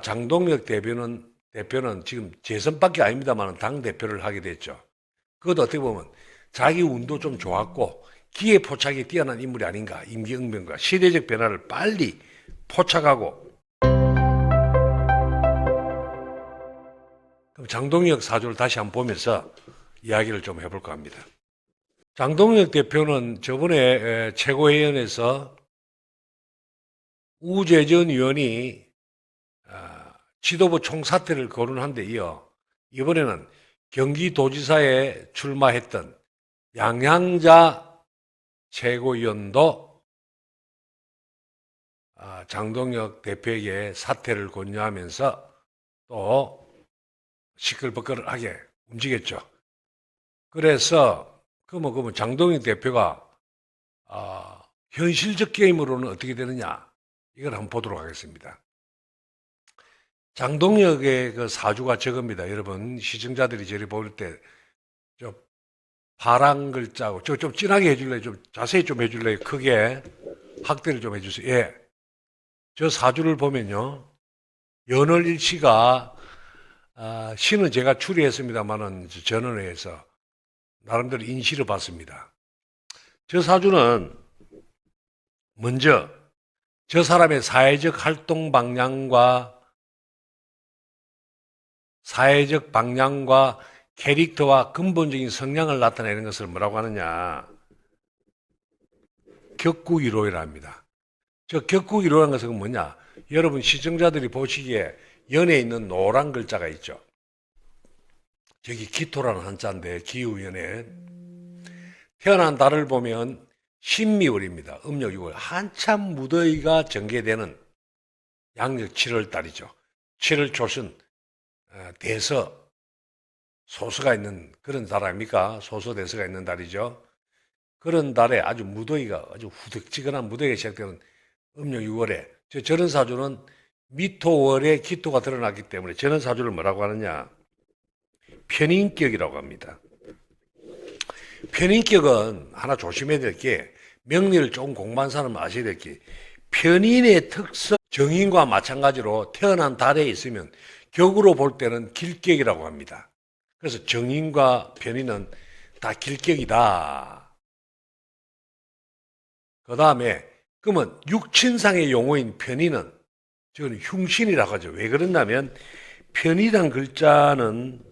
장동혁 대표는 지금 재선밖에 아닙니다만 당 대표를 하게 됐죠. 그것도 어떻게 보면 자기 운도 좀 좋았고 기회 포착이 뛰어난 인물이 아닌가. 임기응변과 시대적 변화를 빨리 포착하고. 그럼 장동혁 사주를 다시 한번 보면서 이야기를 좀 해볼까 합니다. 장동혁 대표는 저번에 최고위원회에서 우재전 의원이 지도부 총사퇴를 거론한 데 이어 이번에는 경기도지사에 출마했던 양향자 최고위원도 장동혁 대표에게 사퇴를 권유하면서 또 시끌벅걸하게 움직였죠. 그래서 그러면 장동혁 대표가 현실적 게임으로는 어떻게 되느냐, 이걸 한번 보도록 하겠습니다. 장동혁의 그 사주가 저겁니다. 여러분, 시청자들이 저를 볼 때 좀 파란 글자고 좀 진하게 해줄래요? 좀 자세히 좀 해줄래요? 크게 확대를 좀 해주세요. 예, 저 사주를 보면요, 연월일치가 시는 제가 추리했습니다만은 전원회에서 나름대로 인시를 봤습니다. 저 사주는 먼저 저 사람의 사회적 방향과 캐릭터와 근본적인 성향을 나타내는 것을 뭐라고 하느냐, 격국이로이라 합니다. 저 격국이로라는 것은 뭐냐, 여러분 시청자들이 보시기에 연에 있는 노란 글자가 있죠. 저기 기토라는 한자인데, 기후연에 태어난 달을 보면 신미월입니다. 음력 6월, 한참 무더위가 전개되는 양력 7월 달이죠. 7월 초순, 대서, 소서가 있는 그런 달 아닙니까? 소서대서가 있는 달이죠. 그런 달에 아주 무더위가, 아주 후득지근한 무더위가 시작되는 음력 6월에 저런 사주는 미토월에 기토가 드러났기 때문에 저런 사주를 뭐라고 하느냐, 편인격이라고 합니다. 편인격은 하나 조심해야 될 게, 명리를 조금 공부한 사람은 아셔야 될 게, 편인의 특성, 정인과 마찬가지로 태어난 달에 있으면 격으로 볼 때는 길격이라고 합니다. 그래서 정인과 편인은 다 길격이다. 그 다음에 그러면 육친상의 용어인 편인은 저는 흉신이라고 하죠. 왜 그러냐면 편이란 글자는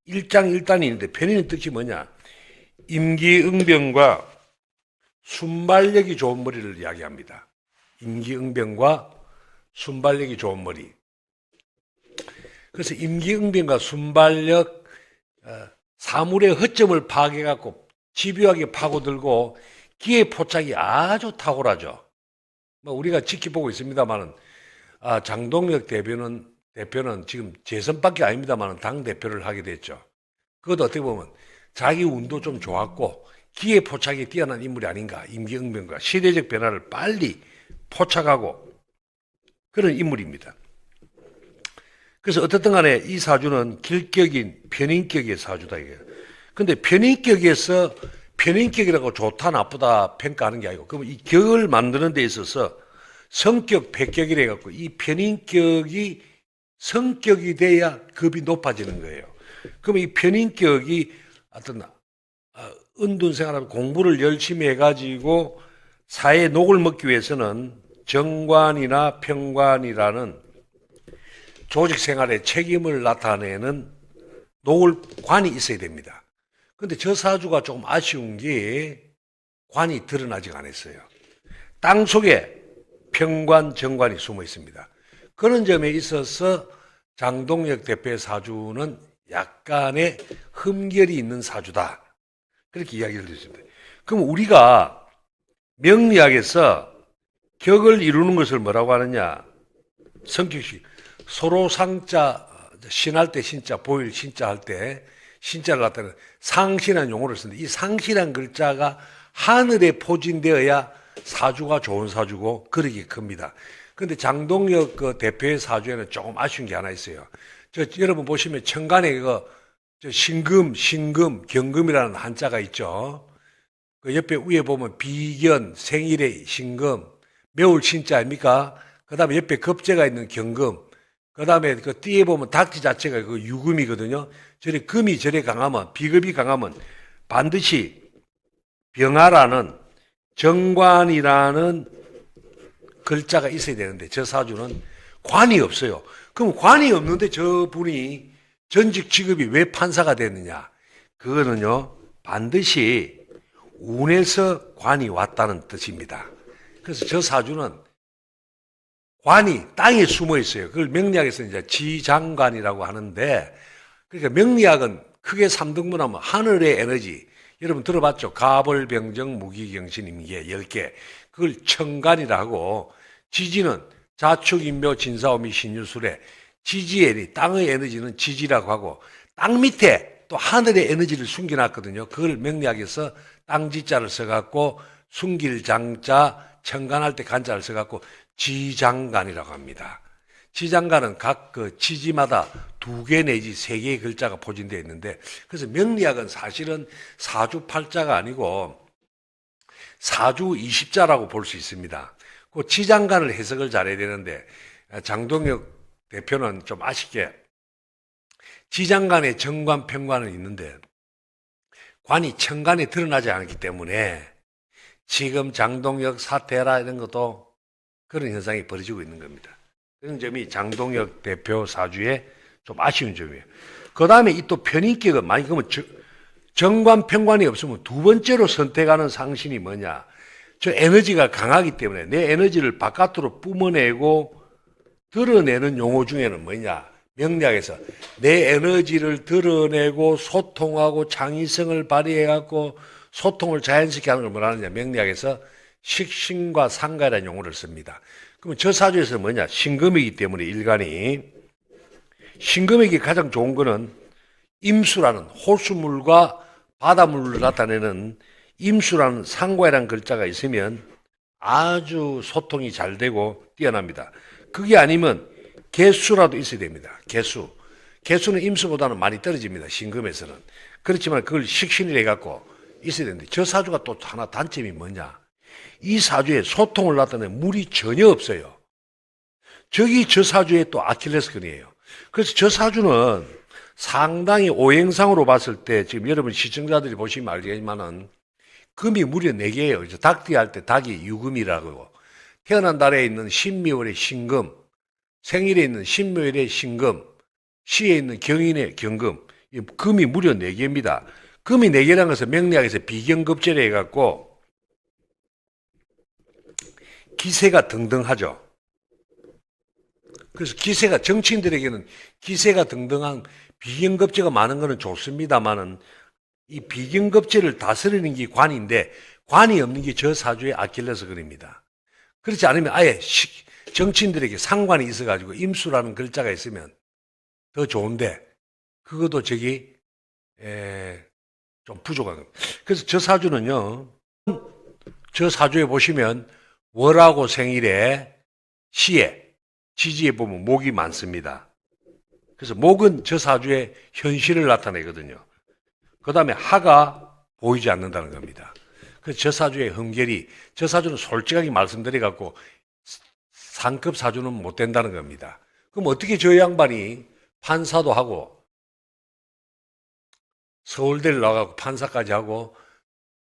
일장일단이 있는데 편인의 뜻이 뭐냐, 임기응변과 순발력이 좋은 머리를 이야기합니다. 임기응변과 순발력이 좋은 머리. 그래서 임기응변과 순발력, 사물의 허점을 파악해갖고 집요하게 파고들고 기회 포착이 아주 탁월하죠. 우리가 지켜보고 있습니다만은, 장동혁 대표는 지금 재선밖에 아닙니다만은 당 대표를 하게 됐죠. 그것도 어떻게 보면 자기 운도 좀 좋았고 기회 포착이 뛰어난 인물이 아닌가. 임기응변과 시대적 변화를 빨리 포착하고 그런 인물입니다. 그래서 어떻든 간에 이 사주는 길격인 편인격의 사주다 이거예요. 근데 편인격이라고 좋다 나쁘다 평가하는 게 아니고, 그러면 이 격을 만드는 데 있어서 성격 백격이라 해갖고 이 편인격이 성격이 돼야 급이 높아지는 거예요. 그러면 이 편인격이 어떤 은둔생활하고 공부를 열심히 해가지고 사회의 녹을 먹기 위해서는 정관이나 평관이라는 조직 생활의 책임을 나타내는 노을관이 있어야 됩니다. 근데 저 사주가 조금 아쉬운 게 관이 드러나지 않았어요. 땅 속에 평관, 정관이 숨어 있습니다. 그런 점에 있어서 장동혁 대표의 사주는 약간의 흠결이 있는 사주다. 그렇게 이야기를 드렸습니다. 그럼 우리가 명리학에서 격을 이루는 것을 뭐라고 하느냐? 성격식. 서로 상자, 신할 때 신자, 보일 신자 할 때 신자를 갖다는 상신한 용어를 쓰는데, 이 상신한 글자가 하늘에 포진되어야 사주가 좋은 사주고 그러기 큽니다. 근데 장동혁 그 대표의 사주에는 조금 아쉬운 게 하나 있어요. 여러분 보시면 천간에 신금, 경금이라는 한자가 있죠. 그 옆에 위에 보면 비견, 생일의 신금, 매울 신자 아닙니까? 그 다음에 옆에 겁재가 있는 경금, 그 다음에 그 띠에 보면 닭지 자체가 그 유금이거든요. 저래 금이 저래 강하면, 비급이 강하면 반드시 병화라는 정관이라는 글자가 있어야 되는데 저 사주는 관이 없어요. 그럼 관이 없는데 저 분이 전직 직업이 왜 판사가 됐느냐? 그거는요, 반드시 운에서 관이 왔다는 뜻입니다. 그래서 저 사주는 관이 땅에 숨어 있어요. 그걸 명리학에서 이제 지장관이라고 하는데, 그러니까 명리학은 크게 3등분하면 하늘의 에너지, 여러분 들어봤죠? 가벌병정 무기경신임계 10개. 그걸 천간이라 하고, 지지는 자축인묘 진사오미 신유술에 지지의 땅의 에너지는 지지라고 하고, 땅 밑에 또 하늘의 에너지를 숨겨놨거든요. 그걸 명리학에서 땅지자를 써갖고 숨길 장자, 천간할 때 간자를 써갖고 지장간이라고 합니다. 지장간은 각 그 지지마다 2개 내지 3개의 글자가 포진되어 있는데, 그래서 명리학은 사실은 사주 8자가 아니고 사주 20자라고 볼 수 있습니다. 그 지장간을 해석을 잘해야 되는데, 장동혁 대표는 좀 아쉽게 지장간에 정관, 편관은 있는데 관이 천간에 드러나지 않기 때문에 지금 장동혁 사태라 이런 것도 그런 현상이 벌어지고 있는 겁니다. 그런 점이 장동혁 대표 사주의 좀 아쉬운 점이에요. 그 다음에 이 또 편인격은, 만약 그러면 정관, 편관이 없으면 두 번째로 선택하는 상신이 뭐냐? 저 에너지가 강하기 때문에 내 에너지를 바깥으로 뿜어내고 드러내는 용어 중에는 뭐냐? 명리학에서 내 에너지를 드러내고 소통하고 창의성을 발휘해갖고 소통을 자연스럽게 하는 걸 뭐라 하느냐? 명리학에서 식신과 상가라는 용어를 씁니다. 그러면 저 사주에서 뭐냐? 신금이기 때문에 일간이, 신금에게 가장 좋은 거는 임수라는 호수물과 바닷물을 나타내는 임수라는 상과라는 글자가 있으면 아주 소통이 잘 되고 뛰어납니다. 그게 아니면 개수라도 있어야 됩니다. 개수. 개수는 임수보다는 많이 떨어집니다. 신금에서는. 그렇지만 그걸 식신이라 해갖고 있어야 되는데, 저 사주가 또 하나 단점이 뭐냐? 이 사주에 소통을 나타내는 물이 전혀 없어요. 저기 저 사주의 또 아킬레스건이에요. 그래서 저 사주는 상당히 오행상으로 봤을 때, 지금 여러분 시청자들이 보시면 알겠지만은 금이 무려 4개예요. 닭띠 할 때 닭이 유금이라고. 태어난 달에 있는 신미월의 신금, 생일에 있는 신묘일의 신금, 시에 있는 경인의 경금, 금이 무려 4개입니다. 금이 4개라는 것은 명리학에서 비경급제를 해갖고 기세가 등등하죠. 그래서 기세가, 정치인들에게는 기세가 등등한 비경급제가 많은 것은 좋습니다만은 이 비경급제를 다스리는 게 관인데, 관이 없는 게 저 사주의 아킬레스건입니다. 그렇지 않으면 아예 정치인들에게 상관이 있어가지고 임수라는 글자가 있으면 더 좋은데, 그것도 저기 좀 부족한 겁니다. 그래서 저 사주는요, 저 사주에 보시면 월하고 생일에 시에 지지에 보면 목이 많습니다. 그래서 목은 저 사주의 현실을 나타내거든요. 그 다음에 하가 보이지 않는다는 겁니다. 그래서 저 사주의 흠결이, 저 사주는 솔직하게 말씀드려갖고 상급 사주는 못 된다는 겁니다. 그럼 어떻게 저 양반이 판사도 하고 서울대를 나가고 판사까지 하고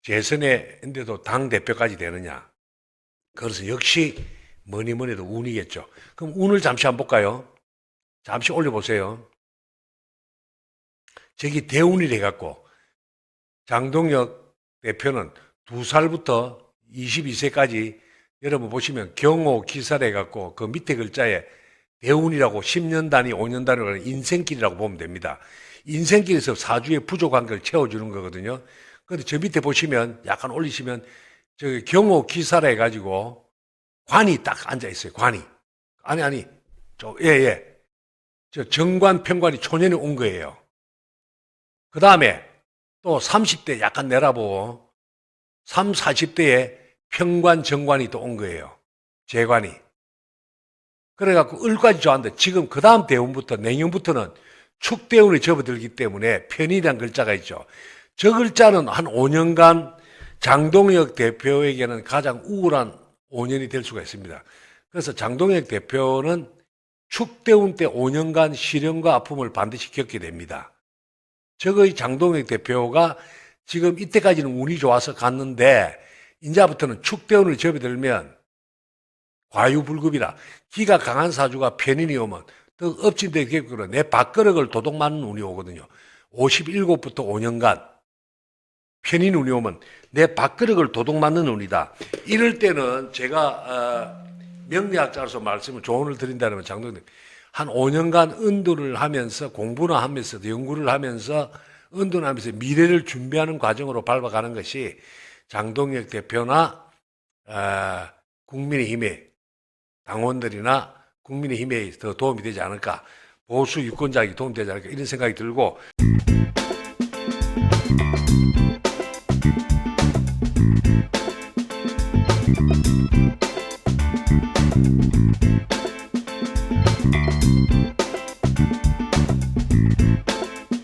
재선에인데도 당대표까지 되느냐? 그래서 역시 뭐니 뭐니 해도 운이겠죠. 그럼 운을 잠시 한번 볼까요? 잠시 올려보세요. 저기 대운이래 갖고 장동혁 대표는 2살부터 22세까지 여러분 보시면 경호 기사래 갖고 그 밑에 글자에 대운이라고 10년 단위, 5년 단위로 하는 인생길이라고 보면 됩니다. 인생길에서 사주의 부족한 걸 채워주는 거거든요. 그런데 저 밑에 보시면 약간 올리시면 저기 경호 기사래 해가지고 관이 딱 앉아 있어요. 관이. 아니. 저 정관, 편관이 초년에 온 거예요. 그 다음에 또 30대 약간 내려보고 30, 40대에 편관, 정관이 또 온 거예요. 재관이. 그래갖고 을까지 좋았는데 지금 그 다음 대운부터 내년부터는 축대운이 접어들기 때문에 편이라는 글자가 있죠. 저 글자는 한 5년간 장동혁 대표에게는 가장 우울한 5년이 될 수가 있습니다. 그래서 장동혁 대표는 축대운 때 5년간 시련과 아픔을 반드시 겪게 됩니다. 저의 장동혁 대표가 지금 이때까지는 운이 좋아서 갔는데 이제부터는 축대운을 접어들면 과유불급이라 기가 강한 사주가 편인이 오면 또 엎친 데 격으로 내 밥그릇을 도둑맞는 운이 오거든요. 57부터 5년간 편인 운이 오면 내 밥그릇을 도둑맞는 운이다. 이럴 때는 제가 명리학자로서 말씀을 조언을 드린다면 장동혁님 한 5년간 은둔을 하면서 공부나 하면서 연구를 하면서 은둔하면서 미래를 준비하는 과정으로 밟아가는 것이 장동혁 대표나 국민의힘의 당원들이나 국민의힘에 더 도움이 되지 않을까, 보수 유권자에게 도움이 되지 않을까 이런 생각이 들고